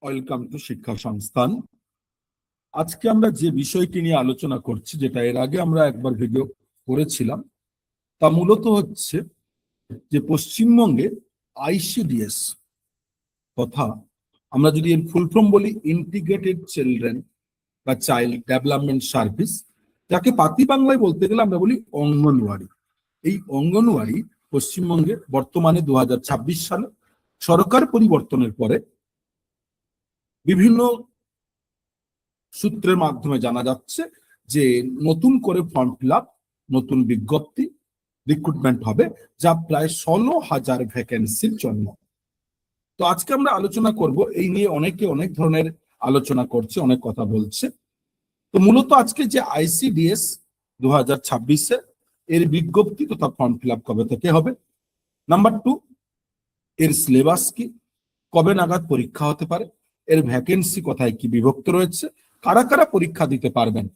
Welcome to শিক্ষা সংস্থান। আজকে আমরা যে বিষয়টি নিয়ে আলোচনা করছি, যেটা এর আগে আমরা একবার ভিডিও করেছিলাম, তা মূলত হচ্ছে যে পশ্চিমবঙ্গে আইসিডিএস তথা আমরা যদি এর ফুল ফর্ম বলি ইন্টিগ্রেটেড চিলড্রেন বা চাইল্ড ডেভেলপমেন্ট সার্ভিস, যাকে পাতি বাংলায় বলতে গেলে আমরা বলি অঙ্গনওয়াড়ি। এই অঙ্গনওয়াড়ি পশ্চিমবঙ্গে বর্তমানে 2026 সালে সরকার পরিবর্তনের পরে বিভিন্ন সূত্রের মাধ্যমে জানা যাচ্ছে যে নতুন করে ফর্ম ফিল আপ, নতুন বিজ্ঞপ্তি, রিক্রুটমেন্ট হবে, যা প্রায় 16,000 ভ্যাকেন্সির জন্য। তো আজকে আমরা আলোচনা করব এই নিয়ে। অনেকে অনেক ধরনের আলোচনা করছে, অনেক কথা বলছে। তো মূলত আজকে যে আইসিডিএস 2026 এর বিজ্ঞপ্তি তথা ফর্ম ফিল আপ কবে থেকে হবে, নাম্বার 2 এর সিলেবাস কি, কবে নাগাদ পরীক্ষা হতে পারে, এর ভ্যাকেন্সি কোথায় কি বিভক্ত রয়েছে, কারা কারা পরীক্ষা দিতে পারবেন,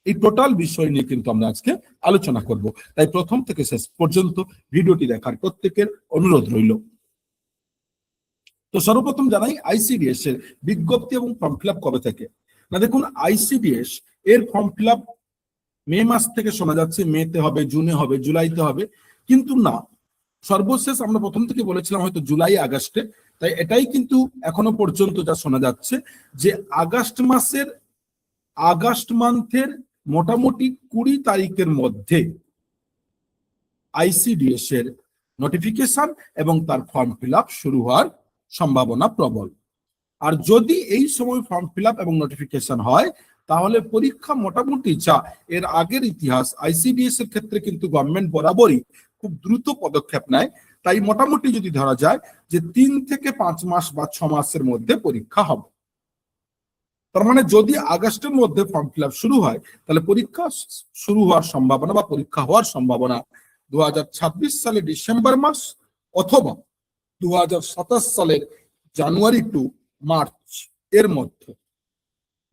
এই টোটাল বিষয় নিয়ে কিন্তু আমরা আজকে আলোচনা করব। তাই প্রথম থেকে শেষ পর্যন্ত ভিডিওটি দেখার প্রত্যেকের অনুরোধ রইল। তো সর্বপ্রথম জানাই আইসিডিএস এর বিজ্ঞপ্তি এবং ফর্ম ফিল আপ কবে থেকে। না দেখুন, আইসিডিএস এর ফর্ম ফিল আপ মে মাস থেকে শোনা যাচ্ছে মেতে হবে, জুনে হবে, জুলাইতে হবে, কিন্তু না, সর্বশেষ আমরা প্রথম থেকে বলেছিলাম হয়তো জুলাই আগস্টে। তাই এটাই কিন্তু এখনো পর্যন্ত যা শোনা যাচ্ছে যে আগস্ট মান্থের মোটামুটি 20 তারিখের মধ্যে আইসিডিএস এর নোটিফিকেশন এবং তার ফর্ম ফিল আপ শুরু হওয়ার সম্ভাবনা প্রবল। আর যদি এই সময় ফর্ম ফিল আপ এবং নোটিফিকেশন হয়, তাহলে পরীক্ষা মোটামুটি যা এর আগের ইতিহাস, আইসিডিএস এর ক্ষেত্রে কিন্তু গভর্নমেন্ট বরাবরই খুব দ্রুত পদক্ষেপ নেয়। তাই মোটামুটি যদি ধরা যায় যে 3 থেকে 5 মাস বা 6 মাসের মধ্যে পরীক্ষা হবে। তার মানে যদি আগস্টের মধ্যে ফর্ম ফিল আপ শুরু হয়, তাহলে পরীক্ষা শুরু হওয়ার সম্ভাবনা বা পরীক্ষা হওয়ার সম্ভাবনা 2026 সালে ডিসেম্বর মাস অথবা 2027 সালের জানুয়ারি টু মার্চ এর মধ্যে।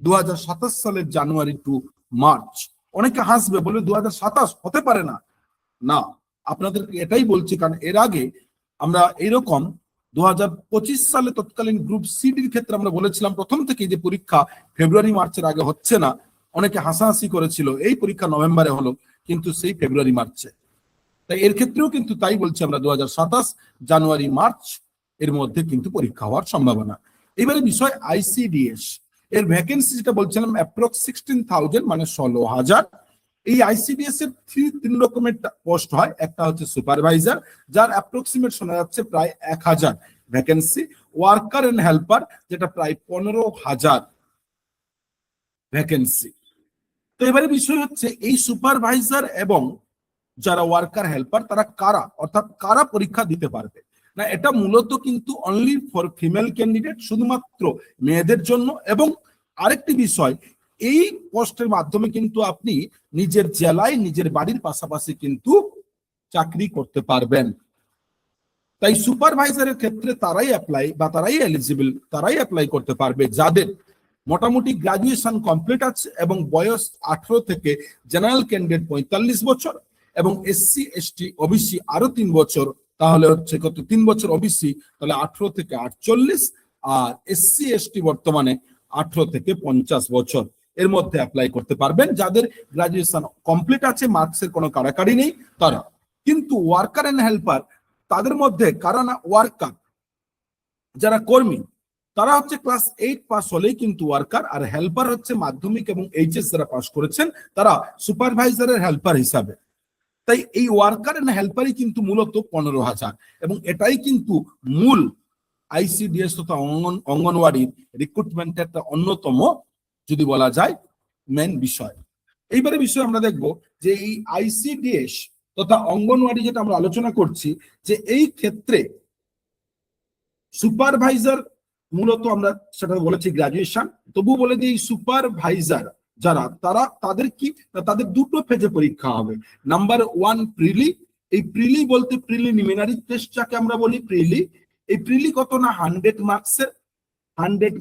2027 সালের জানুয়ারি টু মার্চ। অনেকে হাসবে, বলে 2027 হতে পারে না। না, আপনাদেরকে এটাই বলছি, কারণ এর আগে আমরা এইরকম 2025 সালে তৎকালীন গ্রুপ সিডির ক্ষেত্রে আমরা বলেছিলাম প্রথম থেকে যে পরীক্ষা ফেব্রুয়ারি মার্চের আগে হচ্ছে না। অনেকে হাসাহাসি করেছিল, এই পরীক্ষা নভেম্বরে হলো, কিন্তু সেই ফেব্রুয়ারি মার্চে। তাই এর ক্ষেত্রেও কিন্তু তাই বলছি আমরা, 2027 জানুয়ারি মার্চ এর মধ্যে কিন্তু পরীক্ষা হওয়ার সম্ভাবনা। এবারে বিষয় আইসিডিএস এর ভ্যাকেন্সি, যেটা বলছিলাম অ্যাপ্রক্স 16,000, মানে 16,000। এই আইসিডিএস এর তিন রকমের পোস্ট হয়। একটা হচ্ছে সুপারভাইজার, যার অ্যাপ্রক্সিমেট শোনা যাচ্ছে প্রায় 1,000 ভ্যাকেন্সি। ওয়ার্কার এন্ড হেল্পার, যেটা প্রায় 15,000 ভ্যাকেন্সি। তো এবারে বিষয় হচ্ছে এই সুপারভাইজার এবং যারা ওয়ার্কার হেল্পার, তারা কারা, অর্থাৎ কারা পরীক্ষা দিতে পারবে। না, এটা মূলত কিন্তু অনলি ফর ফিমেল ক্যান্ডিডেট, শুধুমাত্র মেয়েদের জন্য। এবং আরেকটি বিষয়, এই পোস্টের মাধ্যমে কিন্তু আপনি নিজের জেলায় নিজের বাড়ির পাশাপাশি কিন্তু চাকরি করতে পারবেন। তাই সুপারভাইজারের ক্ষেত্রে তারাই অ্যাপ্লাই বা তারাই এলিজিবল, তারাই অ্যাপ্লাই করতে পারবে যাদের মোটামুটি গ্রাজুয়েশন কমপ্লিট আছে এবং বয়স 18 থেকে, জেনারেল ক্যান্ডিডেট 45 বছর, এবং এসসি এসটি ওবিসি আরো 3 বছর। তাহলে হচ্ছে কত, 3 বছর ওবিসি, তাহলে 18 থেকে 48, আর এসসি এসটি বর্তমানে 18 থেকে 50 বছর এর মধ্যে অ্যাপ্লাই করতে পারবেন। যাদের গ্রাজুয়েশন কমপ্লিট আছে, মার্কসের কোনো কাড়াকাড়ি নেই তারা। কিন্তু ওয়ার্কার এন্ড হেল্পার, তাদের মধ্যে কারা না, ওয়ার্কার যারা কর্মী, তারা হচ্ছে ক্লাস 8 পাস হলেই কিন্তু ওয়ার্কার, আর হেল্পার হচ্ছে মাধ্যমিক এবং এইচএস যারা পাস করেছেন তারা সুপারভাইজারের হেল্পার হিসাবে। তাই এই ওয়ার্কার এন্ড হেল্পারই কিন্তু মূলত 15,000, এবং এটাই কিন্তু মূল আইসিডিএস তথা অঙ্গনওয়াড়ির রিক্রুটমেন্টের একটা অন্যতম, যদি বলা যায়, মেন বিষয়। এইবারে বিষয় আমরা দেখব যে এই আইসিডিএস তথা অঙ্গনওয়াড়ি যেটা আমরা আলোচনা করছি, যে এই ক্ষেত্রে সুপারভাইজার মূলত আমরা সেটা বলেছি গ্রাজুয়েশন, তবু বলে যে এই সুপারভাইজার যারা, তাদের কি, তাদের দুটো ফেজে পরীক্ষা হবে। নাম্বার 1 প্রিলি। এই প্রিলি বলতে প্রিলিমিনারি টেস্ট যাকে আমরা বলি, প্রিলি। এই প্রিলি কত না 100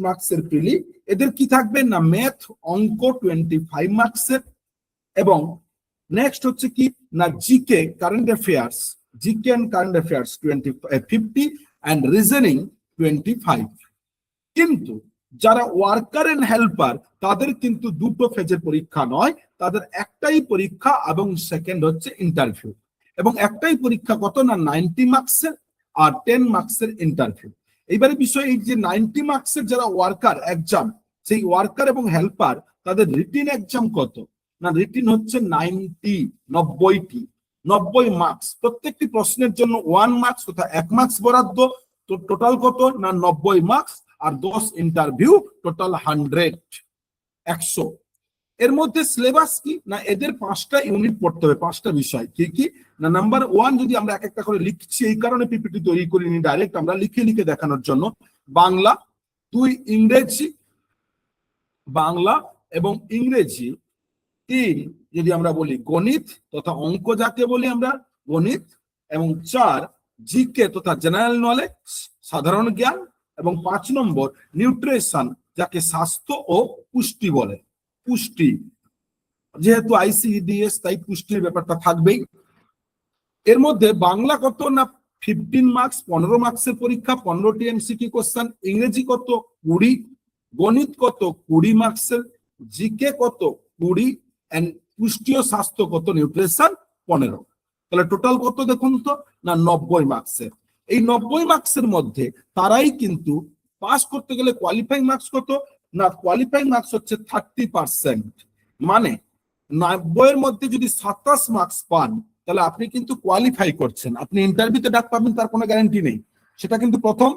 মার্কসের প্রিলি। এদের কি থাকবে না, ম্যাথ অঙ্ক 25 মার্কসের, এবং নেক্সট হচ্ছে কি না GK current affairs, GK and current affairs 50, and reasoning 25। কিন্তু যারা ওয়ার্কার এন্ড হেল্পার তাদের কিন্তু দুটো ফেজের পরীক্ষা নয়, তাদের একটাই পরীক্ষা এবং সেকেন্ড হচ্ছে ইন্টারভিউ, এবং একটাই পরীক্ষা কত না 90 মার্কসের আর 10 মার্কসের ইন্টারভিউ। এইবারে বিষয় এই যে 90 মার্কসের যারা ওয়ার্কার এক্সাম, সেই ওয়ার্কার এবং হেল্পার তাদের রিটিন এক্সাম কত না, রিটিন হচ্ছে 90টি 90 মার্কস, প্রত্যেকটি প্রশ্নের জন্য 1 মার্কস তথা 1 মার্কস বরাদ্দ। তো টোটাল কত না 90 মার্কস আর 10 ইন্টারভিউ, টোটাল 100। এর মধ্যে সিলেবাস কি না, এদের 5টা ইউনিট পড়তে হবে, 5টা বিষয়। কি কি না, নাম্বার 1 যদি আমরা এক একটা করে লিখছি, এই কারণে পিপিটি তৈরি করিনি, ডাইরেক্ট আমরা লিখে লিখে দেখানোর জন্য। বাংলা 2, ইংরেজি, বাংলা এবং ইংরেজি 3, যদি আমরা বলি গণিত তথা অঙ্ক যাকে বলি আমরা গণিত, এবং 4 জিকে তথা জেনারেল নলেজ সাধারণ জ্ঞান, এবং 5 নম্বর নিউট্রিশন যাকে স্বাস্থ্য ও পুষ্টি বলে, পুষ্টি, যেহেতু আইসিডিএস তাই পুষ্টির ব্যাপারটা থাকবেই। এর মধ্যে বাংলা কত না 15 মার্কস, 15 মার্কসের পরীক্ষা, 15টি এমসিকিউ কোশ্চেন, ইংরেজি কত 20, গণিত কত 20 মার্কসের, জিকে কত 20, এন্ড পুষ্টি ও স্বাস্থ্য কত নিউট্রিশন 15। তাহলে টোটাল কত দেখুন তো না 90 মার্কসের। এই 90 মার্কসের মধ্যে তারাই কিন্তু পাস করতে গেলে কোয়ালিফাইং মার্কস কত না, কোয়ালিফাইং মার্কস হচ্ছে 30%, মানে 90 এর মধ্যে যদি 27 মার্কস পান তাহলে আপনি কিন্তু কোয়ালিফাই করছেন। আপনি ইন্টারভিউতে ডাক পাবেন তার কোনো গ্যারান্টি নেই, সেটা কিন্তু প্রথম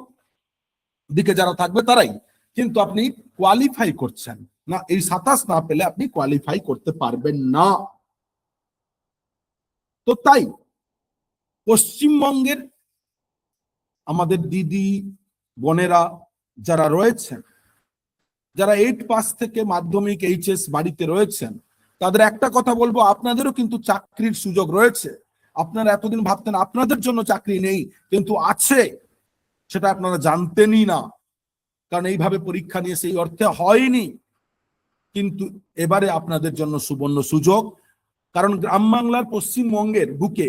দিকে যারা থাকবে তারাই, কিন্তু আপনি কোয়ালিফাই করছেন না, এই 27 না পেলে আপনি কোয়ালিফাই করতে পারবেন না। তো তাই পশ্চিমবঙ্গের আমাদের দিদি বোনেরা যারা রয়েছেন, যারা 8 পাস থেকে মাধ্যমিক এইচএস বাড়িতে রয়েছেন, তাদের একটা কথা বলবো, আপনাদেরও কিন্তু চাকরির সুযোগ রয়েছে। আপনারা এতদিন ভাবতেন আপনাদের জন্য চাকরি নেই, কিন্তু আছে, সেটা আপনারা জানতেনই না, কারণ এইভাবে পরীক্ষা নিয়ে সেই অর্থে হয়নি। কিন্তু এবারে আপনাদের জন্য সুবর্ণ সুযোগ, কারণ গ্রাম বাংলার পশ্চিমবঙ্গের বুকে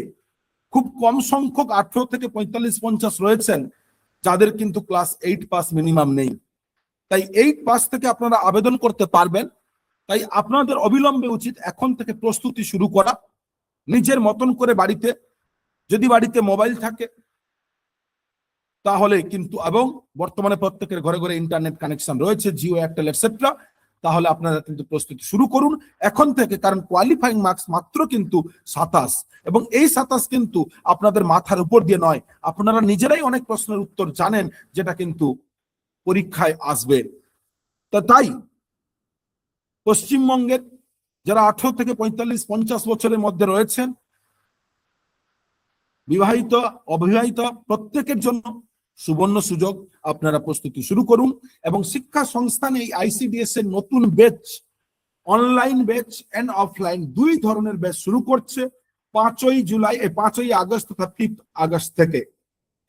খুব কম সংখ্যক 18 থেকে 45-50 রয়েছেন যাদের কিন্তু ক্লাস 8 পাস মিনিমাম নেই। তাই 8 পাস থেকে আপনারা আবেদন করতে পারবেন। তাই আপনাদের অবিলম্বে উচিত এখন থেকে প্রস্তুতি শুরু করা, নিজের মতন করে বাড়িতে, যদি বাড়িতে মোবাইল থাকে তাহলে কিন্তু, এবং বর্তমানে প্রত্যেকের ঘরে ঘরে ইন্টারনেট কানেকশন রয়েছে, জিও, এয়ারটেল এটসেট্রা, তাহলে আপনারা কিন্তু প্রস্তুতি শুরু করুন এখন থেকে, কারণ কোয়ালিফাইং মার্কস মাত্র কিন্তু 27, এবং এই 27 কিন্তু আপনাদের মাথার উপর দিয়ে নয়, আপনারা নিজেরাই অনেক প্রশ্নের উত্তর জানেন যেটা কিন্তু পরীক্ষায় আসবে। তাই পশ্চিমবঙ্গের যারা 18 থেকে 45-50 বছরের মধ্যে রয়েছেন, বিবাহিত অবিবাহিত প্রত্যেকের জন্য সুবর্ণ সুযোগ, আপনারা প্রস্তুতি শুরু করুন। এবং শিক্ষা সংস্থান এই আইসিডিএস এর নতুন batch, online batch and offline 2 ধরনের ব্যাচ শুরু করছে 5ই আগস্ট তথা 5 আগস্ট থেকে।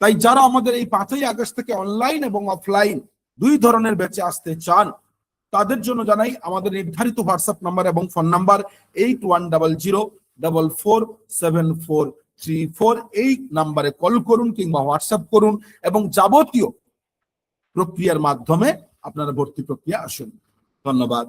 তাই যারা আমাদের এই 5ই আগস্ট থেকে অনলাইন এবং অফলাইন 2 ধরনের ব্যাচে আসতে চান, তাদের জন্য জানাই আমাদের নির্ধারিত হোয়াটসঅ্যাপ নাম্বার এবং ফোন নাম্বার 8100447434, এই নাম্বারে কল করুন কিংবা হোয়াটসঅ্যাপ করুন, এবং যাবতীয় প্রক্রিয়ার মাধ্যমে আপনারা ভর্তি প্রক্রিয়া আসুন। ধন্যবাদ।